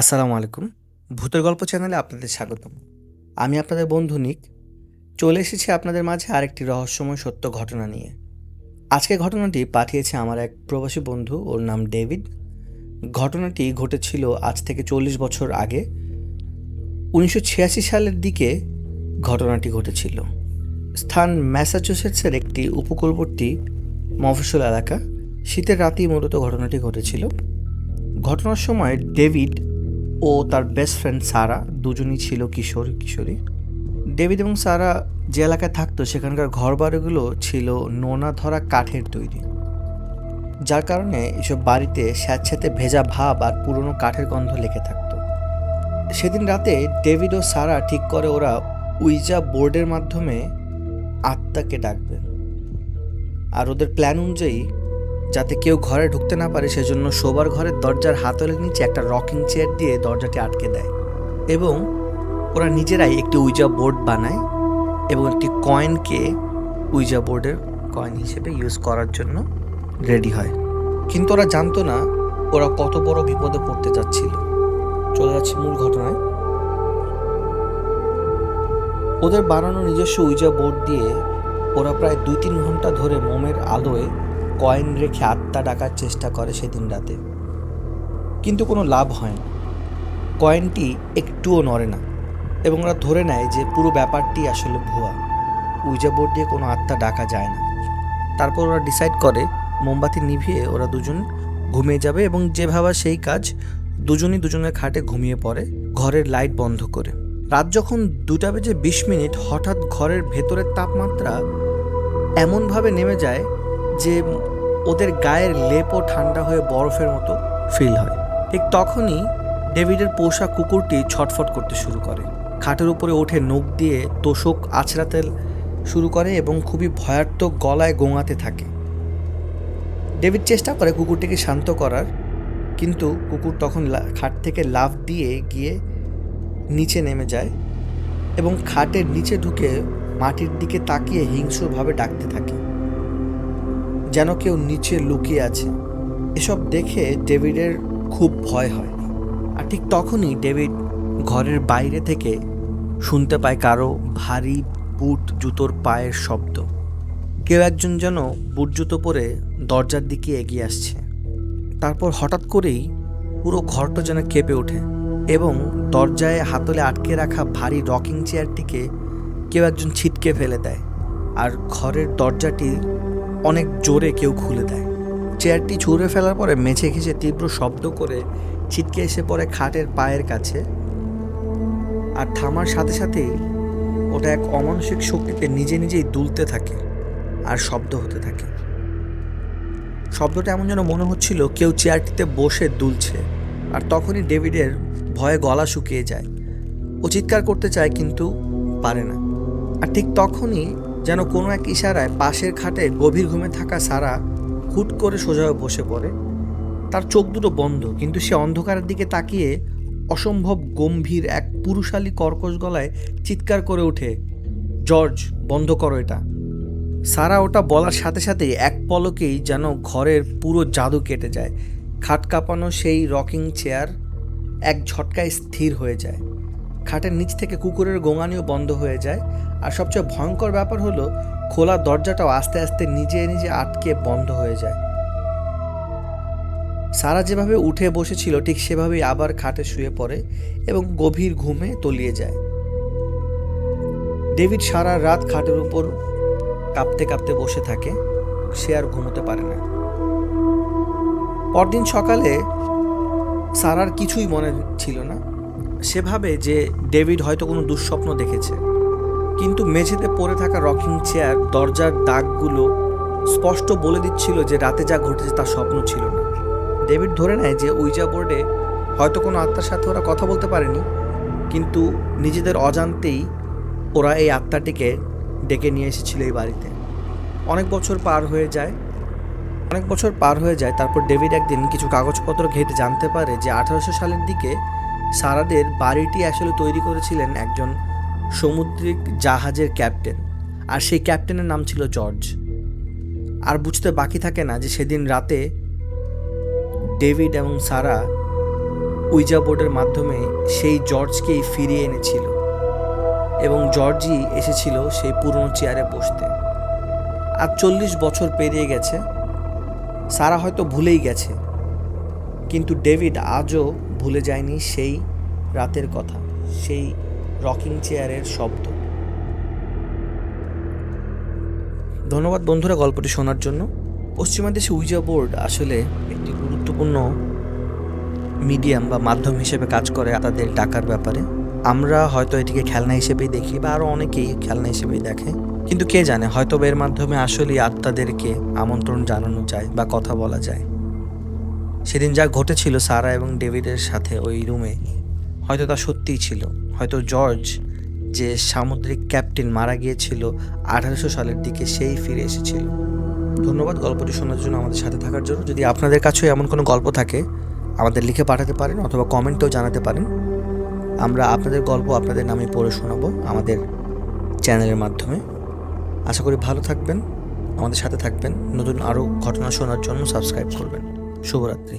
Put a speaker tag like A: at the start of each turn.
A: আসসালামু আলাইকুম। ভূতের গল্প চ্যানেলে আপনাদের স্বাগতম। আমি আপনাদের বন্ধু নিক। চলে এসেছি আপনাদের মাঝে আরেকটি রহস্যময় সত্য ঘটনা নিয়ে। আজকের ঘটনাটি পাঠিয়েছে আমার এক প্রবাসী বন্ধু, ওর নাম ডেভিড। ঘটনাটি ঘটেছিল আজ থেকে 40 বছর আগে। 1986 সালের দিকে ঘটনাটি ঘটেছিল। স্থান ম্যাসাচুসেটসের একটি উপকূলবর্তী মফস্বল এলাকা। শীতের রাতেই মূলত ঘটনাটি ঘটেছিল। ঘটনার সময় ডেভিড ও তার বেস্ট ফ্রেন্ড সারা দুজনই ছিল কিশোরী। ডেভিড এবং সারা যে এলাকায় থাকতো সেখানকার ঘরবাড়িগুলো ছিল নোনা ধরা কাঠের তৈরি, যার কারণে এসব বাড়িতে স্যাঁতস্যাঁতে ভেজা ভাব আর পুরনো কাঠের গন্ধ লেগে থাকতো। সেদিন রাতে ডেভিড ও সারা ঠিক করে ওরা উইজা বোর্ডের মাধ্যমে আত্মাকে ডাকবে। আর ওদের প্ল্যান অনুযায়ী যাতে কেউ ঘরে ঢুকতে না পারে সেজন্য শোবার ঘরের দরজার হাতলের নিচে একটা রকিং চেয়ার দিয়ে দরজাটি আটকে দেয় এবং ওরা নিজেরাই একটি উইজা বোর্ড বানায় এবং একটি কয়েনকে উইজা বোর্ডের কয়েন হিসেবে ইউজ করার জন্য রেডি হয়। কিন্তু ওরা জানতো না ওরা কত বড় বিপদে পড়তে যাচ্ছিল। চলে যাচ্ছে মূল ঘটনায়। ওদের বানানো নিজস্ব উইজা বোর্ড দিয়ে ওরা প্রায় 2-3 ঘন্টা ধরে মোমের আলোয় কয়েন রেখে আত্মা ডাকার চেষ্টা করে সেদিন রাতে, কিন্তু কোনো লাভ হয় না। কয়েনটি একটুও নড়ে না এবং ওরা ধরে নেয় যে পুরো ব্যাপারটি আসলে ভুয়া। উইজা বোর্ড দিয়ে কোনো আত্মা ডাকা যায় না। তারপর ওরা ডিসাইড করে মোমবাতি নিভিয়ে ওরা দুজন ঘুমিয়ে যাবে এবং যে ভাবা সেই কাজ। দুজনই দুজনের খাটে ঘুমিয়ে পড়ে, ঘরের লাইট বন্ধ করে। রাত যখন 2:20 হঠাৎ ঘরের ভেতরের তাপমাত্রা এমনভাবে নেমে যায় যে ওদের গায়ের লেপও ঠান্ডা হয়ে বরফের মতো ফিল হয়। ঠিক তখনই ডেভিডের পোষা কুকুরটি ছটফট করতে শুরু করে। খাটের উপরে ওঠে, নখ দিয়ে তোষক আছড়াতে শুরু করে এবং খুবই ভয়ার্থক গলায় গোঙাতে থাকে। ডেভিড চেষ্টা করে কুকুরটিকে শান্ত করার, কিন্তু কুকুর তখন খাট থেকে লাফ দিয়ে গিয়ে নিচে নেমে যায় এবং খাটের নিচে ঢুকে মাটির দিকে তাকিয়ে হিংস্রভাবে ডাকতে থাকে, যেন কেউ নিচে লুকিয়ে আছে। এসব দেখে ডেভিডের খুব ভয় হয়। আর ঠিক তখনই ডেভিড ঘরের বাইরে থেকে শুনতে পায় কারো ভারী বুট জুতোর পায়ের শব্দ। কেউ একজন যেন বুট জুতো পরে দরজার দিকে এগিয়ে আসছে। তারপর হঠাৎ করেই পুরো ঘরটা যেন কেঁপে ওঠে এবং দরজায় হাতলে আটকে রাখা ভারী রকিং চেয়ারটিকে কেউ একজন ছিটকে ফেলে দেয় আর ঘরের দরজাটি অনেক জোরে কেউ খুলে দেয়। চেয়ারটি ছুঁড়ে ফেলার পরে মেঝে ঘেঁষে তীব্র শব্দ করে ছিটকে এসে পড়ে খাটের পায়ের কাছে। আর থামার সাথে সাথেই ওটা এক অমানসিক শক্তিতে নিজে নিজেই দুলতে থাকে আর শব্দ হতে থাকে। শব্দটা এমন যেন মনে হচ্ছিল কেউ চেয়ারটিতে বসে দুলছে। আর তখনই ডেভিডের ভয়ে গলা শুকিয়ে যায়। ও চিৎকার করতে চায় কিন্তু পারে না। আর ঠিক তখনই যেন কোনো এক ইশারায় পাশের খাটে গভীর ঘুমে থাকা সারা হুট করে সোজা হয়ে বসে পড়ে। তার চোখ দুটো বন্ধ, কিন্তু সে অন্ধকারের দিকে তাকিয়ে অসম্ভব গম্ভীর এক পুরুষালী কর্কশ গলায় চিৎকার করে ওঠে, জর্জ, বন্ধ করো এটা। সারা ওটা বলার সাথে সাথেই এক পলকেই যেন ঘরের পুরো জাদু কেটে যায়। খাট কাঁপানো সেই রকিং চেয়ার এক ঝটকায় স্থির হয়ে যায়। খাটের নিচ থেকে কুকুরের গোঙানিও বন্ধ হয়ে যায়। আর সবচেয়ে ভয়ঙ্কর ব্যাপার হলো খোলা দরজাটাও আস্তে আস্তে নিজে নিজে আটকে বন্ধ হয়ে যায়। সারা যেভাবে উঠে বসেছিল ঠিক সেভাবেই আবার খাটে শুয়ে পড়ে এবং গভীর ঘুমে তলিয়ে যায়। ডেভিড সারা রাত খাটের উপর কাঁপতে কাঁপতে বসে থাকে। সে আর ঘুমোতে পারে না। পরদিন সকালে সারার কিছুই মনে ছিল না। সে ভাবে যে ডেভিড হয়তো কোনো দুঃস্বপ্ন দেখেছে, কিন্তু মেঝেতে পড়ে থাকা রকিং চেয়ার, দরজার দাগগুলো স্পষ্ট বলে দিচ্ছিল যে রাতে যা ঘটেছে তা স্বপ্ন ছিল না। ডেভিড ধরে নেয় যে উইজা বোর্ডে হয়তো কোনো আত্মার সাথে ওরা কথা বলতে পারেনি, কিন্তু নিজেদের অজান্তেই ওরা এই আত্মাটিকে ডেকে নিয়ে এসেছিল এই বাড়িতে। অনেক বছর পার হয়ে যায়। তারপর ডেভিড একদিন কিছু কাগজপত্র ঘেঁটে জানতে পারে যে 1800 সালের দিকে সারাদের বাড়িটি আসলে তৈরি করেছিলেন একজন সামুদ্রিক জাহাজের ক্যাপ্টেন, আর সেই ক্যাপ্টেনের নাম ছিল জর্জ। আর বুঝতে বাকি থাকে না যে সেদিন রাতে ডেভিড এবং সারা উইজা বোর্ডের মাধ্যমে সেই জর্জকেই ফিরিয়ে এনেছিল এবং জর্জই এসেছিল সেই পুরনো চেয়ারে বসতে। আর 40 বছর পেরিয়ে গেছে, সারা হয়তো ভুলেই গেছে, কিন্তু ডেভিড আজও ভুলে যায়নি সেই রাতের কথা, সেই রকিং চেয়ারের শব্দ। ধন্যবাদ বন্ধুরা গল্পটি শোনার জন্য। পশ্চিমা দেশে উইজা বোর্ড আসলে একটি গুরুত্বপূর্ণ মিডিয়াম বা মাধ্যম হিসেবে কাজ করে তাদের ডাকার ব্যাপারে। আমরা হয়তো এটিকে খেলনা হিসেবেই দেখি বা আরও অনেকেই খেলনা হিসেবেই দেখে, কিন্তু কে জানে হয়তো এর মাধ্যমে আসলেই আত্মাদেরকে আমন্ত্রণ জানানো যায় বা কথা বলা যায়। সেদিন যা ঘটেছিল সারা এবং ডেভিডের সাথে ওই রুমে, হয়তো তা সত্যিই ছিল। হয়তো জর্জ, যে সামুদ্রিক ক্যাপ্টেন মারা গিয়েছিল 1800 সালের দিকে, সেই ফিরে এসেছিল। ধন্যবাদ গল্পটি শোনার জন্য, আমাদের সাথে থাকার জন্য। যদি আপনাদের কাছেও এমন কোনো গল্প থাকে আমাদের লিখে পাঠাতে পারেন অথবা কমেন্টেও জানাতে পারেন। আমরা আপনাদের গল্প আপনাদের নামে পড়ে শোনাবো আমাদের চ্যানেলের মাধ্যমে। আশা করি ভালো থাকবেন, আমাদের সাথে থাকবেন। নতুন আরও ঘটনা শোনার জন্য সাবস্ক্রাইব করবেন। শুভরাত্রি।